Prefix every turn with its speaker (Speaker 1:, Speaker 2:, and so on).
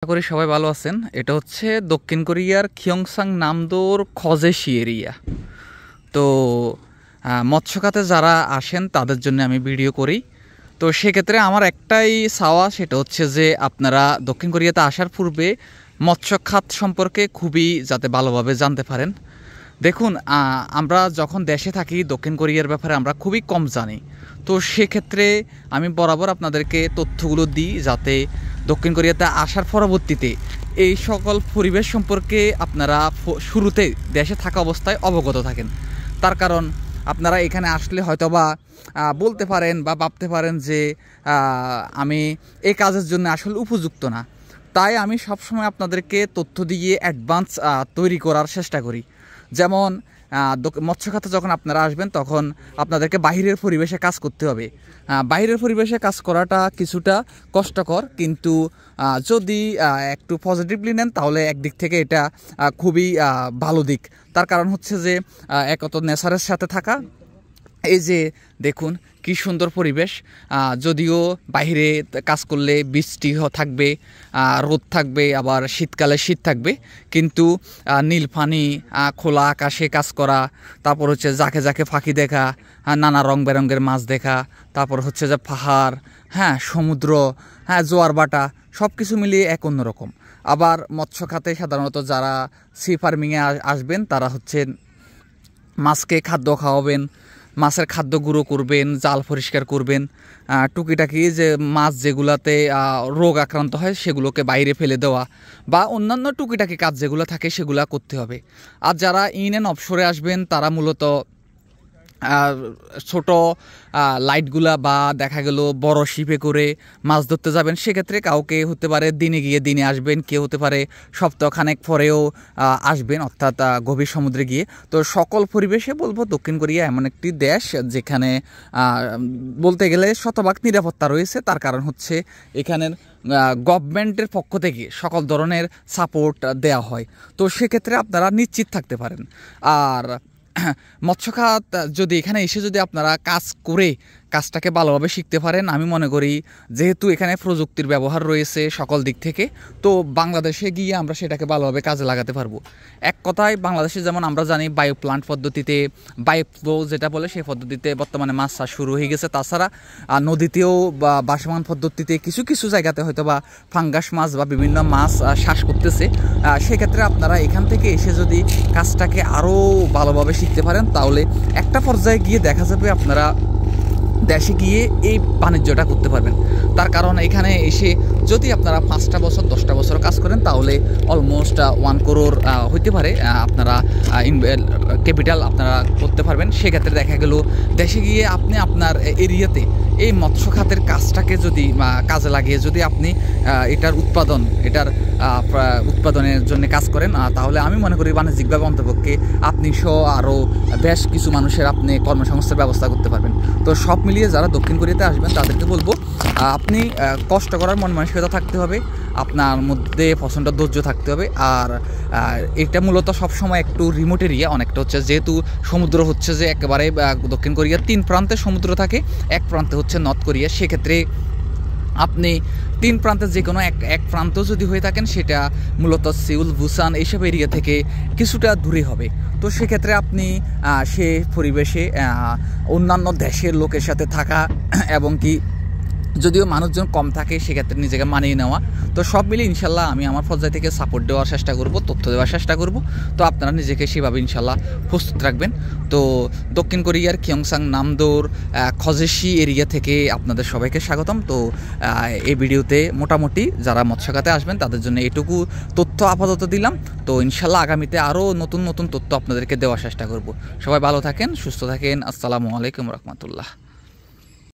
Speaker 1: আশা করি সবাই ভালো আছেন। এটা হচ্ছে দক্ষিণ কোরিয়ার খিয়ংসাং নামদোর খজেশি এরিয়া। তো মৎস্য খাতে যারা আসেন তাদের জন্য আমি ভিডিও করি। তো সেক্ষেত্রে আমার একটাই চাওয়া, সেটা হচ্ছে যে আপনারা দক্ষিণ কোরিয়াতে আসার পূর্বে মৎস্য খাত সম্পর্কে খুবই যাতে ভালোভাবে জানতে পারেন। দেখুন, আমরা যখন দেশে থাকি দক্ষিণ কোরিয়ার ব্যাপারে আমরা খুবই কম জানি। তো সেক্ষেত্রে আমি বরাবর আপনাদেরকে তথ্যগুলো দিই যাতে দক্ষিণ কোরিয়াতে আসার পরবর্তীতে এই সকল পরিবেশ সম্পর্কে আপনারা শুরুতে দেশে থাকা অবস্থায় অবগত থাকেন। তার কারণ আপনারা এখানে আসলে হয়তোবা বলতে পারেন বা ভাবতে পারেন যে আমি এই কাজের জন্য আসলে উপযুক্ত না। তাই আমি সবসময় আপনাদেরকে তথ্য দিয়ে অ্যাডভান্স তৈরি করার চেষ্টা করি। যেমন মৎস্য খাতে যখন আপনারা আসবেন তখন আপনাদেরকে বাহিরের পরিবেশে কাজ করতে হবে। বাহিরের পরিবেশে কাজ করাটা কিছুটা কষ্টকর, কিন্তু যদি একটু পজিটিভলি নেন তাহলে একদিক থেকে এটা খুবই ভালো দিক। তার কারণ হচ্ছে যে একত নেচারের সাথে থাকা। এই যে দেখুন কি সুন্দর পরিবেশ। যদিও বাইরে কাজ করলে বৃষ্টি থাকবে, রোদ থাকবে, আবার শীতকালে শীত থাকবে, কিন্তু নীল পানি, খোলা আকাশে কাজ করা, তারপর হচ্ছে যাকে যাকে ফাঁকি দেখা, নানা রং বেরঙের মাছ দেখা, তারপর হচ্ছে যে পাহাড়, সমুদ্র, জোয়ার বাটা, সব কিছু মিলিয়ে এক অন্যরকম। আবার মৎস্য খাতে সাধারণত যারা সি ফার্মিংয়ে আসবেন তারা হচ্ছে মাছকে খাদ্য খাওয়াবেন, মাছের খাদ্য গুঁড়ো করবেন, জাল পরিষ্কার করবেন, টুকিটাকি যে মাছ যেগুলাতে রোগ আক্রান্ত হয় সেগুলোকে বাইরে ফেলে দেওয়া বা অন্যান্য টুকিটাকি কাজ যেগুলো থাকে সেগুলো করতে হবে। আর যারা ইন অ্যান্ড অফশোরে আসবেন তারা মূলত ছোট লাইটগুলা বা দেখা গেল বড় শিপে করে মাছ ধরতে যাবেন। সেক্ষেত্রে কাউকে হতে পারে দিনে গিয়ে দিনে আসবেন, কেউ হতে পারে সপ্তাহখানেক পরেও আসবেন, অর্থাৎ গভীর সমুদ্রে গিয়ে। তো সকল পরিবেশে বলবো দক্ষিণ কোরিয়া এমন একটি দেশ যেখানে বলতে গেলে শতভাগ নিরাপত্তা রয়েছে। তার কারণ হচ্ছে এখানের গভর্নমেন্টের পক্ষ থেকে সকল ধরনের সাপোর্ট দেওয়া হয়। তো সেক্ষেত্রে আপনারা নিশ্চিত থাকতে পারেন। আর মৎস্য খাত যদি এখানে এসে যদি আপনারা কাজ করে কাজটাকে ভালোভাবে শিখতে পারেন, আমি মনে করি যেহেতু এখানে প্রযুক্তির ব্যবহার রয়েছে সকল দিক থেকে, তো বাংলাদেশে গিয়ে আমরা সেটাকে ভালোভাবে কাজে লাগাতে পারবো। এক কথায় বাংলাদেশে যেমন আমরা জানি বায়ো প্লান্ট পদ্ধতিতে, বায়োফ্লো যেটা বলে সেই পদ্ধতিতে বর্তমানে মাছ চাষ শুরু হয়ে গেছে। তাছাড়া নদীতেও বা বাসমান পদ্ধতিতে কিছু কিছু জায়গাতে হয়তো বা ফাঙ্গাস মাছ বা বিভিন্ন মাছ শ্বাস করতেছে। সেক্ষেত্রে আপনারা এখান থেকে এসে যদি কাজটাকে আরও ভালোভাবে শিখতে পারেন তাহলে একটা পর্যায়ে গিয়ে দেখা যাবে আপনারা দেশে গিয়ে এই বাণিজ্যটা করতে পারবেন। তার কারণ এখানে এসে যদি আপনারা 5টা বছর 10টা বছর কাজ করেন তাহলে অলমোস্ট 1 করোড় হইতে পারে আপনারা ক্যাপিটাল আপনারা করতে পারবেন। সেক্ষেত্রে দেখা গেল দেশে গিয়ে আপনি আপনার এরিয়াতে এই মৎস্য খাতের কাজটাকে যদি কাজে লাগিয়ে যদি আপনি এটার উৎপাদনের জন্য কাজ করেন তাহলে আমি মনে করি বাণিজ্যিকভাবে অন্তপক্ষে আপনি সহ আরও বেশ কিছু মানুষের আপনি কর্মসংস্থার ব্যবস্থা করতে পারবেন। তো সব মিলিয়ে যারা দক্ষিণ কোরিয়াতে আসবেন তাদেরকে বলবো আপনি কষ্ট করার মন মানসিকতা থাকতে হবে, আপনার মধ্যে প্রচণ্ড ধৈর্য থাকতে হবে। আর এটা মূলত সবসময় একটু রিমোট এরিয়া, অনেকটা হচ্ছে যেহেতু সমুদ্র হচ্ছে যে একেবারে দক্ষিণ কোরিয়ার 3 প্রান্তে সমুদ্র থাকে, এক প্রান্তে হচ্ছে নর্থ কোরিয়া। সেক্ষেত্রে আপনি 3 প্রান্তে যে কোনো এক প্রান্ত যদি হয়ে থাকেন সেটা মূলত সিউল, বুসান এইসব এরিয়া থেকে কিছুটা দূরে হবে। তো সেক্ষেত্রে আপনি সে পরিবেশে অন্যান্য দেশের লোকের সাথে থাকা এবং কি যদিও মানুষজন কম থাকে সেক্ষেত্রে নিজেকে মানিয়ে নেওয়া, তো সব মিলিয়ে ইনশাল্লাহ আমি আমার পর্যায় থেকে সাপোর্ট দেওয়ার চেষ্টা করব, তথ্য দেওয়ার চেষ্টা করব। তো আপনারা নিজেকে সেভাবে ইনশাল্লাহ প্রস্তুত রাখবেন। তো দক্ষিণ কোরিয়ার খিয়ংসাং নামদোর খজেশি এরিয়া থেকে আপনাদের সবাইকে স্বাগতম। তো এই ভিডিওতে মোটামুটি যারা মৎস্য খাতে আসবেন তাদের জন্য এটুকু তথ্য আপাতত দিলাম। তো ইনশাল্লাহ আগামীতে আরও নতুন নতুন তথ্য আপনাদেরকে দেওয়ার চেষ্টা করব। সবাই ভালো থাকেন, সুস্থ থাকেন। আসসালামু আলাইকুম রহমতুল্লাহ।